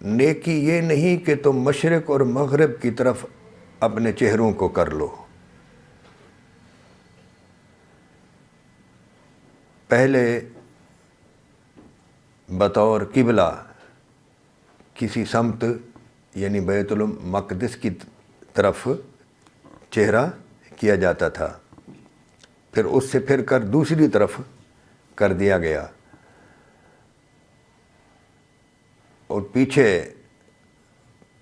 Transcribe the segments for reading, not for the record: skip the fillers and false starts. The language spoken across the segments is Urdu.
نیکی یہ نہیں کہ تم مشرق اور مغرب کی طرف اپنے چہروں کو کر لو. پہلے بطور قبلہ کسی سمت یعنی بیت المقدس کی طرف چہرہ کیا جاتا تھا، پھر اس سے پھر کر دوسری طرف کر دیا گیا، اور پیچھے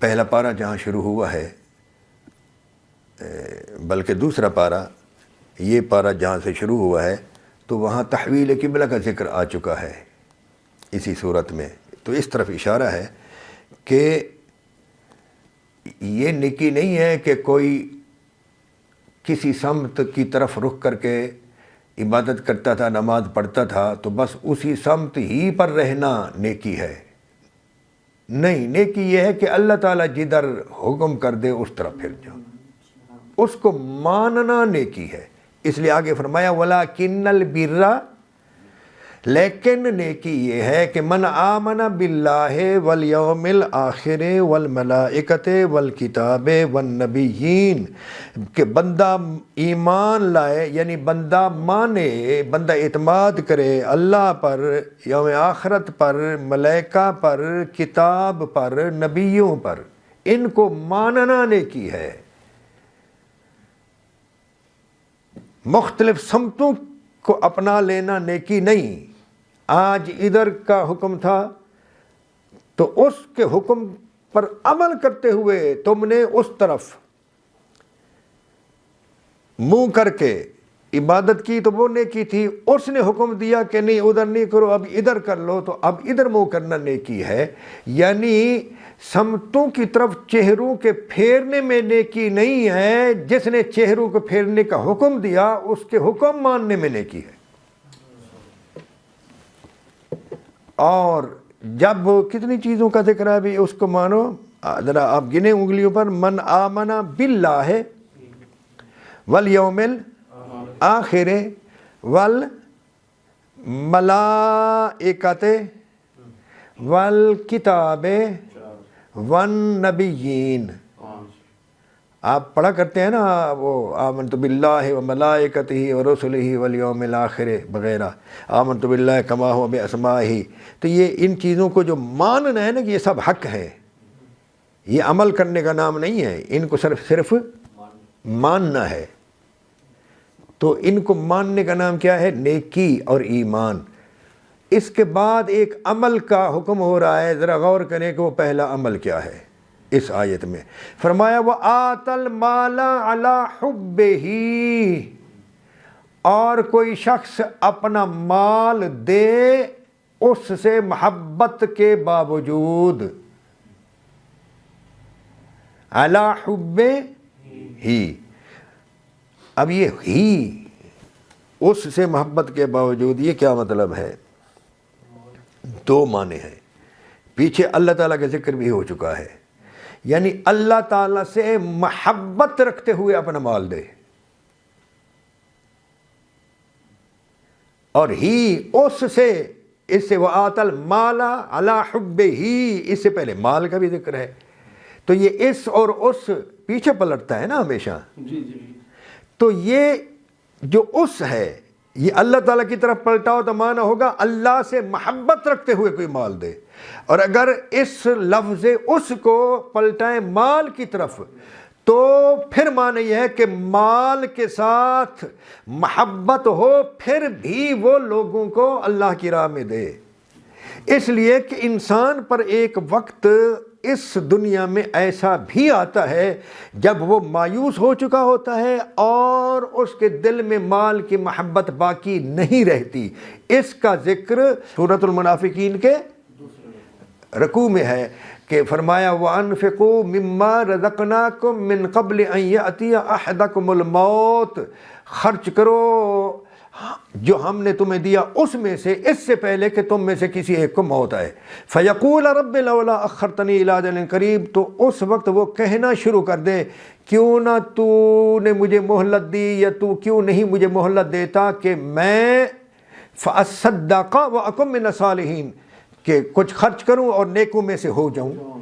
پہلا پارہ جہاں شروع ہوا ہے، بلکہ دوسرا پارہ یہ پارہ جہاں سے شروع ہوا ہے، تو وہاں تحویل قبلہ کا ذکر آ چکا ہے اسی صورت میں. تو اس طرف اشارہ ہے کہ یہ نیکی نہیں ہے کہ کوئی کسی سمت کی طرف رخ کر کے عبادت کرتا تھا، نماز پڑھتا تھا تو بس اسی سمت ہی پر رہنا نیکی ہے. نہیں، نیکی یہ ہے کہ اللہ تعالیٰ جدھر حکم کر دے اس طرف پھر جاؤ، اس کو ماننا نیکی ہے. اس لیے آگے فرمایا وَلَٰكِنَّ الْبِرَّ، لیکن نیکی یہ ہے کہ من آمن باللہ والیوم الآخر والملائکۃ والکتاب والنبیین، کہ بندہ ایمان لائے، یعنی بندہ مانے، بندہ اعتماد کرے اللہ پر، یوم آخرت پر، ملائکہ پر، کتاب پر، نبیوں پر. ان کو ماننا نیکی ہے. مختلف سمتوں کو اپنا لینا نیکی نہیں. آج ادھر کا حکم تھا تو اس کے حکم پر عمل کرتے ہوئے تم نے اس طرف منہ کر کے عبادت کی تو وہ نیکی تھی. اس نے حکم دیا کہ نہیں ادھر نہیں کرو، اب ادھر کر لو، تو اب ادھر منہ کرنا نیکی ہے. یعنی سمتوں کی طرف چہروں کے پھیرنے میں نیکی نہیں ہے. جس نے چہروں کو پھیرنے کا حکم دیا اس کے حکم ماننے میں نیکی ہے. اور جب کتنی چیزوں کا ذکر ہے بھی اس کو مانو، ذرا آپ گنے انگلیوں پر. من آمن باللہ والیوم الآخر والملائکۃ والکتاب والنبیین. آپ پڑھا کرتے ہیں نا وہ آمنت باللہ وملائکتہ ورسلہ والیوم الآخر وغیرہ، آمنت باللہ کما ہوا باسمائہ. تو یہ ان چیزوں کو جو ماننا ہے نا کہ یہ سب حق ہے، یہ عمل کرنے کا نام نہیں ہے، ان کو صرف ماننا ہے. تو ان کو ماننے کا نام کیا ہے؟ نیکی اور ایمان. اس کے بعد ایک عمل کا حکم ہو رہا ہے. ذرا غور کریں کہ وہ پہلا عمل کیا ہے. اس آیت میں فرمایا وَآتَ الْمَالَ عَلَىٰ حُبِّهِ، اور کوئی شخص اپنا مال دے اس سے محبت کے باوجود. عَلَىٰ حُبِّهِ، اب یہ ہی اس سے محبت کے باوجود، یہ کیا مطلب ہے؟ دو معنی ہیں. پیچھے اللہ تعالیٰ کا ذکر بھی ہو چکا ہے، یعنی اللہ تعالیٰ سے محبت رکھتے ہوئے اپنا مال دے، اور ہی اس سے، اس سے وَآتَ الْمَالَ عَلَىٰ حُبِّهِ، اس سے پہلے مال کا بھی ذکر ہے. تو یہ اس اور اس پیچھے پلٹتا ہے نا ہمیشہ. تو یہ جو اس ہے یہ اللہ تعالیٰ کی طرف پلٹاؤ تو معنی ہوگا اللہ سے محبت رکھتے ہوئے کوئی مال دے. اور اگر اس لفظ اس کو پلٹائیں مال کی طرف تو پھر معنی یہ ہے کہ مال کے ساتھ محبت ہو، پھر بھی وہ لوگوں کو اللہ کی راہ میں دے. اس لیے کہ انسان پر ایک وقت اس دنیا میں ایسا بھی آتا ہے جب وہ مایوس ہو چکا ہوتا ہے اور اس کے دل میں مال کی محبت باقی نہیں رہتی. اس کا ذکر سورۃ المنافقین کے رکوع میں ہے کہ فرمایا وَأَنفِقُوا مِمَّا رَزَقْنَاكُم مِّن قَبْلِ أَن يَأْتِيَ أَحَدَكُمُ الْمَوْتُ، خرچ کرو جو ہم نے تمہیں دیا اس میں سے، اس سے پہلے کہ تم میں سے کسی ایک کو موت آئے. فَيَقُولَ رَبِّ لَوْلَا أَخَّرْتَنِي إِلَىٰ أَجَلٍ قَرِيبٍ، تو اس وقت وہ کہنا شروع کر دے کیوں نہ تو نے مجھے مہلت دی، یا تو کیوں نہیں مجھے مہلت دیتا کہ میں فَأَصَّدَّقَ وَأَكُن مِّنَ الصَّالِحِينَ، کہ کچھ خرچ کروں اور نیکوں میں سے ہو جاؤں.